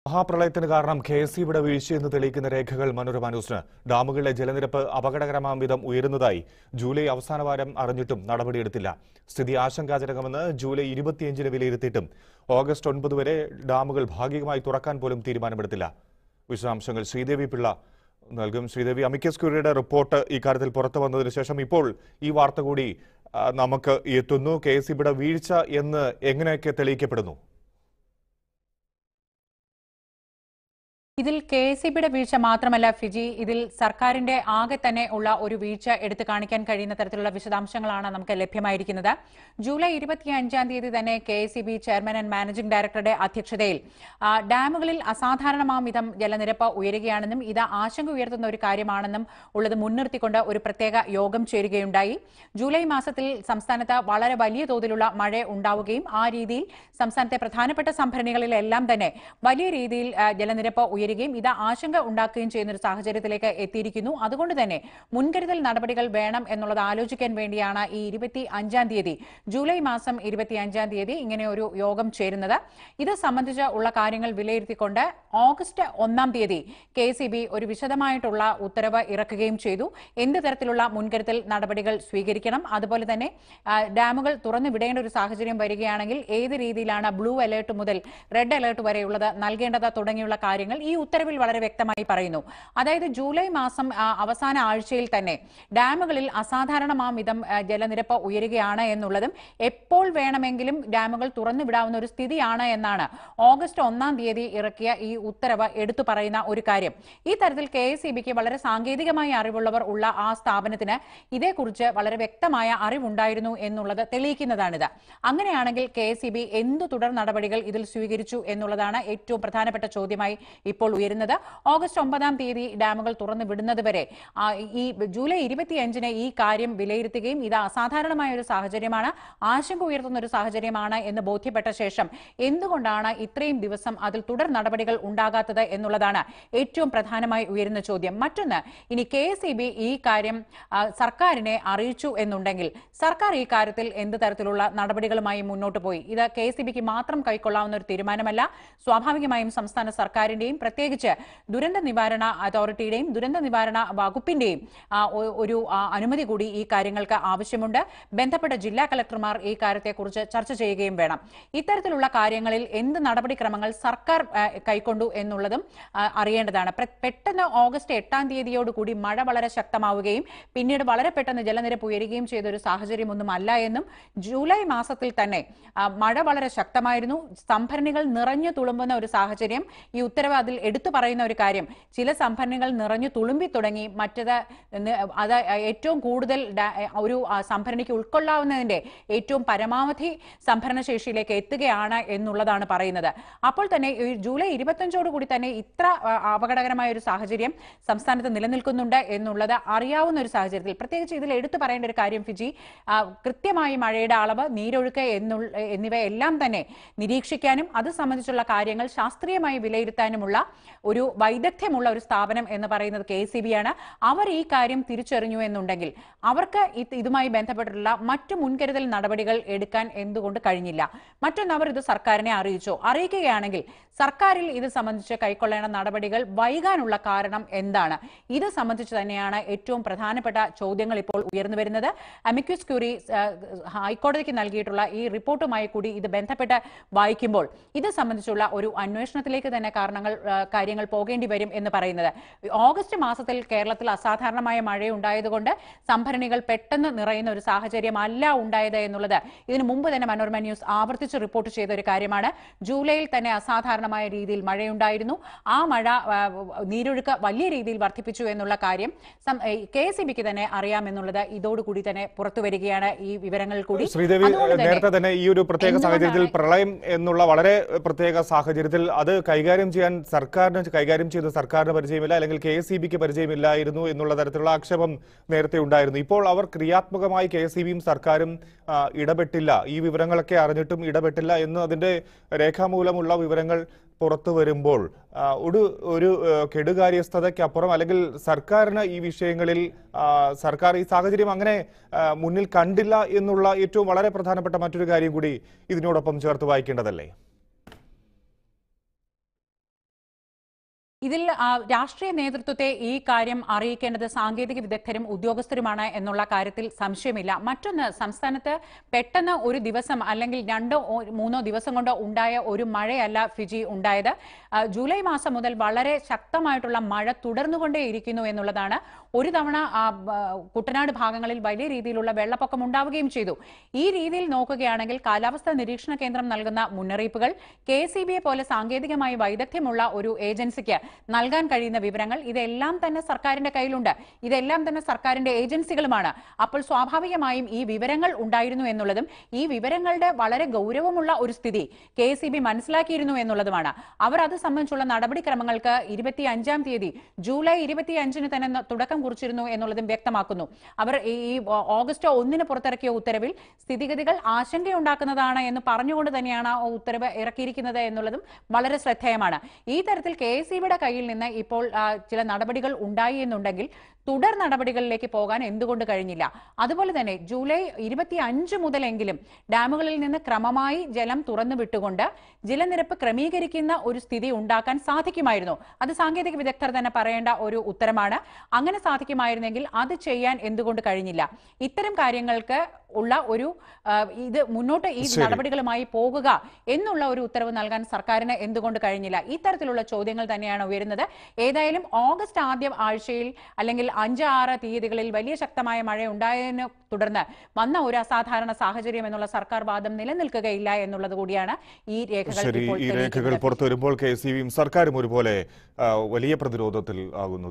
മഹാപ്രളയത്തിന് കാരണം കെഎസ്ഇബിയുടെ വീഴ്ചയെന്ന് തെളിയിക്കുന്ന രേഖകൾ മനോരമ ന്യൂസിന്. ഡാമുകളിലെ ജലനിരപ്പ് അപകടകരമാം വിധം ഉയരുന്നതായി ജൂലൈ അവസാന വാരം അറിഞ്ഞിട്ടും നടപടിയെടുത്തില്ല. സ്ഥിതി ആശങ്കാജനകമെന്ന് ജൂലൈ 25-ന് വിലയിരുത്തിയിട്ടും ഓഗസ്റ്റ് 9 വരെ ഡാമുകൾ ഭാഗികമായി തുറക്കാൻ പോലും തീരുമാനമെടുത്തില്ല. വിശദാംശങ്ങൾ ശ്രീദേവി പിള്ള നൽകും. ശ്രീദേവി, അമിക്കസ് ക്യൂറിയുടെ റിപ്പോർട്ട് ഇക്കാര്യത്തിൽ പുറത്തു വന്നതിന് ശേഷം ഇപ്പോൾ ഈ വാർത്ത കൂടി നമുക്ക് എത്തുന്നു. കെഎസ്ഇബിയുടെ വീഴ്ച എന്ന് എങ്ങനെയൊക്കെ തെളിയിക്കപ്പെടുന്നു? ഇതിൽ കെഎസ്ഇബിയുടെ വീഴ്ച മാത്രമല്ല ഫിജി, ഇതിൽ സർക്കാരിന്റെ ആകെ തന്നെ ഉള്ള ഒരു വീഴ്ച എടുത്തു കാണിക്കാൻ കഴിയുന്ന തരത്തിലുള്ള വിശദാംശങ്ങളാണ് നമുക്ക് ലഭ്യമായിരിക്കുന്നത്. ജൂലൈ 25-ാം തീയതി തന്നെ കെഎസ്ഇബി ചെയർമാൻ ആൻഡ് മാനേജിംഗ് ഡയറക്ടറുടെ അധ്യക്ഷതയിൽ ഡാമുകളിൽ അസാധാരണമാം വിധം ജലനിരപ്പ് ഉയരുകയാണെന്നും ഇത് ആശങ്ക ഉയർത്തുന്ന ഒരു കാര്യമാണെന്നും ഉള്ളത് മുൻനിർത്തിക്കൊണ്ട് ഒരു പ്രത്യേക യോഗം ചേരുകയുണ്ടായി. ജൂലൈ മാസത്തിൽ സംസ്ഥാനത്ത് വളരെ വലിയ തോതിലുള്ള മഴ ഉണ്ടാവുകയും ആ രീതിയിൽ സംസ്ഥാനത്തെ പ്രധാനപ്പെട്ട സംഭരണികളിലെല്ലാം തന്നെ വലിയ രീതിയിൽ ജലനിരപ്പ് ഉയരുകയും ഇത് ആശങ്ക ഉണ്ടാക്കുകയും ചെയ്യുന്ന ഒരു സാഹചര്യത്തിലേക്ക് എത്തിയിരിക്കുന്നു. അതുകൊണ്ട് തന്നെ മുൻകരുതൽ നടപടികൾ വേണം എന്നുള്ളത് ആലോചിക്കാൻ വേണ്ടിയാണ് ഈ 25-ാം തീയതി ജൂലൈ മാസം 25-ാം തീയതി ഇങ്ങനെ ഒരു യോഗം ചേരുന്നത്. ഇത് സംബന്ധിച്ച് ഉള്ള കാര്യങ്ങൾ വിലയിരുത്തിക്കൊണ്ട് ഓഗസ്റ്റ് 1-ാം തീയതി കെഎസ്ഇബി ഒരു വിശദമായിട്ടുള്ള ഉത്തരവ് ഇറക്കുകയും ചെയ്തു. എന്ത് തരത്തിലുള്ള മുൻകരുതൽ നടപടികൾ സ്വീകരിക്കണം, അതുപോലെ തന്നെ ഡാമുകൾ തുറന്നു വിടേണ്ട ഒരു സാഹചര്യം വരികയാണെങ്കിൽ ഏത് രീതിയിലാണ് ബ്ലൂ അലേർട്ട് മുതൽ റെഡ് അലേർട്ട് വരെയുള്ളത് നൽകേണ്ടത് തുടങ്ങിയുള്ള കാര്യങ്ങൾ ഈ ഉത്തരവിൽ വളരെ വ്യക്തമായി പറയുന്നു. അതായത് ജൂലൈ മാസം അവസാന ആഴ്ചയിൽ തന്നെ ഡാമുകളിൽ അസാധാരണമാം വിധം ജലനിരപ്പ് ഉയരുകയാണ് എന്നുള്ളതും എപ്പോൾ വേണമെങ്കിലും ഡാമുകൾ തുറന്നുവിടാവുന്ന ഒരു സ്ഥിതിയാണ് എന്നാണ് ഓഗസ്റ്റ് 1-ാം തീയതി ഇറക്കിയ ഈ ഉത്തരവ് എടുത്തു പറയുന്ന ഒരു കാര്യം. ഈ തരത്തിൽ കെഎസ്ഇബിക്ക് വളരെ സാങ്കേതികമായ അറിവുള്ളവർ ഉള്ള ആ സ്ഥാപനത്തിന് ഇതേക്കുറിച്ച് വളരെ വ്യക്തമായ അറിവുണ്ടായിരുന്നു എന്നുള്ളത് തെളിയിക്കുന്നതാണിത്. അങ്ങനെയാണെങ്കിൽ കെഎസ്ഇബി എന്തു തുടർ നടപടികൾ ഇതിൽ സ്വീകരിച്ചു എന്നുള്ളതാണ് ഏറ്റവും പ്രധാനപ്പെട്ട ചോദ്യമായി ഇപ്പോൾ ഉയരുന്നത്. ഓഗസ്റ്റ് 9-ാം തീയതി ഡാമുകൾ തുറന്നു വിടുന്നത് വരെ ഈ ജൂലൈ 25-ന് ഈ കാര്യം വിലയിരുത്തുകയും ഇത് അസാധാരണമായ ഒരു സാഹചര്യമാണ്, ആശങ്ക ഉയർത്തുന്ന ഒരു സാഹചര്യമാണ് എന്ന് ബോധ്യപ്പെട്ട ശേഷം എന്തുകൊണ്ടാണ് ഇത്രയും ദിവസം അതിൽ തുടർ നടപടികൾ ഉണ്ടാകാത്തത് എന്നുള്ളതാണ് ഏറ്റവും പ്രധാനമായി ഉയരുന്ന ചോദ്യം. മറ്റൊന്ന്, ഇനി കെഎസ്ഇബി ഈ കാര്യം സർക്കാരിനെ അറിയിച്ചു എന്നുണ്ടെങ്കിൽ സർക്കാർ ഈ കാര്യത്തിൽ എന്ത് തരത്തിലുള്ള നടപടികളുമായി മുന്നോട്ട് പോയി? ഇത് കെഎസ്ഇബിക്ക് മാത്രം കൈക്കൊള്ളാവുന്ന ഒരു തീരുമാനമല്ല. സ്വാഭാവികമായും സംസ്ഥാന സർക്കാരിന്റെയും പ്രത്യേകിച്ച് ദുരന്ത നിവാരണ അതോറിറ്റിയുടെയും ദുരന്ത നിവാരണ വകുപ്പിന്റെയും ഒരു അനുമതി കൂടി ഈ കാര്യങ്ങൾക്ക് ആവശ്യമുണ്ട്. ബന്ധപ്പെട്ട ജില്ലാ കളക്ടർമാർ ഈ കാര്യത്തെക്കുറിച്ച് ചർച്ച ചെയ്യുകയും വേണം. ഇത്തരത്തിലുള്ള കാര്യങ്ങളിൽ എന്ത് നടപടിക്രമങ്ങൾ സർക്കാർ കൈക്കൊണ്ടു എന്നുള്ളതും അറിയേണ്ടതാണ്. പെട്ടെന്ന് ഓഗസ്റ്റ് 8-ാം തീയതിയോടുകൂടി മഴ വളരെ ശക്തമാവുകയും പിന്നീട് വളരെ പെട്ടെന്ന് ജലനിരപ്പ് ഉയരുകയും ചെയ്ത ഒരു സാഹചര്യമൊന്നും അല്ല എന്നും ജൂലൈ മാസത്തിൽ തന്നെ മഴ വളരെ ശക്തമായിരുന്നു, സംഭരണികൾ നിറഞ്ഞു തുളുമ്പുന്ന ഒരു സാഹചര്യം ഈ ഉത്തരവ് അതിൽ എടുത്തു പറയുന്ന ഒരു കാര്യം. ചില സംഭരണികൾ നിറഞ്ഞു തുളുമ്പി തുടങ്ങി, മറ്റത് അത് ഏറ്റവും കൂടുതൽ ഒരു സംഭരണിക്ക് ഉൾക്കൊള്ളാവുന്നതിന്റെ ഏറ്റവും പരമാവധി സംഭരണ ശേഷിയിലേക്ക് എത്തുകയാണ് എന്നുള്ളതാണ് പറയുന്നത്. അപ്പോൾ തന്നെ ജൂലൈ 25-ഓടുകൂടി തന്നെ ഇത്ര അപകടകരമായ ഒരു സാഹചര്യം സംസ്ഥാനത്ത് നിലനിൽക്കുന്നുണ്ട് എന്നുള്ളത് അറിയാവുന്ന ഒരു സാഹചര്യത്തിൽ പ്രത്യേകിച്ച് ഇതിൽ എടുത്തു പറയേണ്ട ഒരു കാര്യം ഫിജി, കൃത്യമായി മഴയുടെ അളവ്, നീരൊഴുക്ക് എന്നിവയെല്ലാം തന്നെ നിരീക്ഷിക്കാനും അത് സംബന്ധിച്ചുള്ള കാര്യങ്ങൾ ശാസ്ത്രീയമായി വിലയിരുത്താനുമുള്ള ഒരു വൈദഗ്ധ്യമുള്ള ഒരു സ്ഥാപനം എന്ന് പറയുന്നത് കെഎസ്ഇബിയാണ്. അവർ ഈ കാര്യം തിരിച്ചറിഞ്ഞു എന്നുണ്ടെങ്കിൽ അവർക്ക് ഇതുമായി ബന്ധപ്പെട്ടിട്ടുള്ള മറ്റു മുൻകരുതൽ നടപടികൾ എടുക്കാൻ എന്തുകൊണ്ട് കഴിഞ്ഞില്ല? മറ്റൊന്ന്, അവർ ഇത് സർക്കാരിനെ അറിയിക്കുകയാണെങ്കിൽ സർക്കാരിൽ ഇത് സംബന്ധിച്ച് കൈക്കൊള്ളേണ്ട നടപടികൾ വൈകാനുള്ള കാരണം എന്താണ്? ഇത് സംബന്ധിച്ച് തന്നെയാണ് ഏറ്റവും പ്രധാനപ്പെട്ട ചോദ്യങ്ങൾ ഇപ്പോൾ ഉയർന്നു വരുന്നത്. അമിക്കസ് ക്യൂറി ഹൈക്കോടതിക്ക് നൽകിയിട്ടുള്ള ഈ റിപ്പോർട്ടുമായി കൂടി ഇത് ബന്ധപ്പെട്ട് വായിക്കുമ്പോൾ ഇത് സംബന്ധിച്ചുള്ള ഒരു അന്വേഷണത്തിലേക്ക് തന്നെ കാര്യങ്ങൾ പോകേണ്ടി വരും എന്ന് പറയുന്നത്. ഓഗസ്റ്റ് മാസത്തിൽ കേരളത്തിൽ അസാധാരണമായ മഴയുണ്ടായതുകൊണ്ട് സംഭരണികൾ പെട്ടെന്ന് നിറയുന്ന ഒരു സാഹചര്യം അല്ല ഉണ്ടായത് എന്നുള്ളത് ഇതിനു മുമ്പ് തന്നെ മനോരമ ന്യൂസ് ആവർത്തിച്ച് റിപ്പോർട്ട് ചെയ്ത ഒരു കാര്യമാണ്. ജൂലൈയിൽ തന്നെ അസാധാരണമായ രീതിയിൽ മഴയുണ്ടായിരുന്നു. ആ മഴ നീരൊഴുക്ക് വലിയ രീതിയിൽ വർദ്ധിപ്പിച്ചു എന്നുള്ള കാര്യം കെഎസ്ഇബിക്ക് തന്നെ അറിയാമെന്നുള്ളത് ഇതോടുകൂടി തന്നെ പുറത്തു വരികയാണ്. ഈ വിവരങ്ങൾ കൂടി ശ്രീദേവി, നേരത്തെ തന്നെ ഈ ഒരു പ്രത്യേക സാഹചര്യത്തിൽ പ്രളയം എന്നുള്ള വളരെ പ്രത്യേക സാഹചര്യത്തിൽ അത് കൈകാര്യം ചെയ്ത സർക്കാരിന് പരിചയമില്ല, അല്ലെങ്കിൽ കെഎസ്ഇബിക്ക് പരിചയമില്ലായിരുന്നു എന്നുള്ള തരത്തിലുള്ള ആക്ഷേപം നേരത്തെ ഉണ്ടായിരുന്നു. ഇപ്പോൾ അവർ ക്രിയാത്മകമായി കെഎസ്ഇബിയും സർക്കാരും ഇടപെട്ടില്ല, ഈ വിവരങ്ങളൊക്കെ അറിഞ്ഞിട്ടും ഇടപെട്ടില്ല എന്ന് അതിന്റെ രേഖാമൂലമുള്ള വിവരങ്ങൾ പുറത്തു വരുമ്പോൾ ഒരു കെടുകാര്യസ്ഥതയ്ക്കപ്പുറം അല്ലെങ്കിൽ സർക്കാരിന് ഈ വിഷയങ്ങളിൽ സർക്കാർ ഈ സാഹചര്യം അങ്ങനെ മുന്നിൽ കണ്ടില്ല എന്നുള്ള ഏറ്റവും വളരെ പ്രധാനപ്പെട്ട മറ്റൊരു കാര്യം കൂടി ഇതിനോടൊപ്പം ചേർത്ത് വായിക്കേണ്ടതല്ലേ? ഇതിൽ രാഷ്ട്രീയ നേതൃത്വത്തെ ഈ കാര്യം അറിയിക്കേണ്ടത് സാങ്കേതിക വിദഗ്ധരും ഉദ്യോഗസ്ഥരുമാണ് എന്നുള്ള കാര്യത്തിൽ സംശയമില്ല. മറ്റൊന്ന്, സംസ്ഥാനത്ത് പെട്ടെന്ന് ഒരു ദിവസം അല്ലെങ്കിൽ 2-3 ദിവസം കൊണ്ട് ഉണ്ടായ ഒരു മഴയല്ല ഫിജി ഉണ്ടായത്. ജൂലൈ മാസം മുതൽ വളരെ ശക്തമായിട്ടുള്ള മഴ തുടർന്നുകൊണ്ടേയിരിക്കുന്നു എന്നുള്ളതാണ്. ഒരു തവണ കുട്ടനാട് ഭാഗങ്ങളിൽ വലിയ രീതിയിലുള്ള വെള്ളപ്പൊക്കം ഉണ്ടാവുകയും ചെയ്തു. ഈ രീതിയിൽ നോക്കുകയാണെങ്കിൽ കാലാവസ്ഥാ നിരീക്ഷണ കേന്ദ്രം നൽകുന്ന മുന്നറിയിപ്പുകൾ, KSEBയെ പോലെ സാങ്കേതികമായി വൈദഗ്ധ്യമുള്ള ഒരു ഏജൻസിക്ക് നൽകാൻ കഴിയുന്ന വിവരങ്ങൾ, ഇതെല്ലാം തന്നെ സർക്കാരിന്റെ കയ്യിലുണ്ട്. ഇതെല്ലാം തന്നെ സർക്കാരിന്റെ ഏജൻസികളുമാണ്. അപ്പോൾ സ്വാഭാവികമായും ഈ വിവരങ്ങൾ ഉണ്ടായിരുന്നു എന്നുള്ളതും ഈ വിവരങ്ങളുടെ വളരെ ഗൗരവമുള്ള ഒരു സ്ഥിതി KSEB മനസ്സിലാക്കിയിരുന്നു എന്നുള്ളതുമാണ്. അവർ അത് സംബന്ധിച്ചുള്ള നടപടിക്രമങ്ങൾക്ക് 25-ാം തീയതി ജൂലൈ 25-ന് തന്നെ തുടക്കം കുറിച്ചിരുന്നു എന്നുള്ളതും വ്യക്തമാക്കുന്നു. അവർ ഈ ഓഗസ്റ്റ് 1-ന് പുറത്തിറക്കിയ ഉത്തരവിൽ സ്ഥിതിഗതികൾ ആശങ്കയുണ്ടാക്കുന്നതാണ് എന്ന് പറഞ്ഞുകൊണ്ട് തന്നെയാണ് ആ ഉത്തരവ് ഇറക്കിയിരിക്കുന്നത് എന്നുള്ളതും വളരെ ശ്രദ്ധേയമാണ്. ഈ തരത്തിൽ KSEBയുടെ കയ്യിൽ നിന്ന് ഇപ്പോൾ ചില നടപടികൾ ഉണ്ടായി എന്നുണ്ടെങ്കിൽ തുടർ നടപടികളിലേക്ക് പോകാൻ എന്തുകൊണ്ട് കഴിഞ്ഞില്ല? അതുപോലെ തന്നെ ജൂലൈ 25 മുതലെങ്കിലും ഡാമുകളിൽ നിന്ന് ക്രമമായി ജലം തുറന്നു വിട്ടുകൊണ്ട് ജലനിരപ്പ് ക്രമീകരിക്കുന്ന ഒരു സ്ഥിതി ഉണ്ടാക്കാൻ സാധിക്കുമായിരുന്നു. അത് സാങ്കേതിക വിദഗ്ധർ തന്നെ പറയേണ്ട ഒരു ഉത്തരമാണ്. അങ്ങനെ സാധിക്കുമായിരുന്നെങ്കിൽ അത് ചെയ്യാൻ എന്തുകൊണ്ട് കഴിഞ്ഞില്ല? ഇത്തരം കാര്യങ്ങൾക്ക് ഉള്ള ഒരു ഇത് മുന്നോട്ട് ഈ നടപടികളുമായി പോകുക എന്നുള്ള ഒരു ഉത്തരവ് നൽകാൻ സർക്കാരിന് എന്തുകൊണ്ട് കഴിഞ്ഞില്ല? ഇത്തരത്തിലുള്ള ചോദ്യങ്ങൾ തന്നെയാണ് ഉയരുന്നത്. ഏതായാലും ഓഗസ്റ്റ് ആദ്യ ആഴ്ചയിൽ അല്ലെങ്കിൽ 5-6 തീയതികളിൽ വലിയ ശക്തമായ മഴ ഉണ്ടായതിനെ തുടർന്ന് വന്ന ഒരു അസാധാരണ സാഹചര്യം എന്നുള്ള സർക്കാർ വാദം നിലനിൽക്കുകയില്ല എന്നുള്ളത് കൂടിയാണ് ഈ രേഖകൾ പുറത്തു വരുമ്പോൾ KSEBയും സർക്കാരും ഒരുപോലെ വലിയ പ്രതിരോധത്തിൽ ആകുന്നു.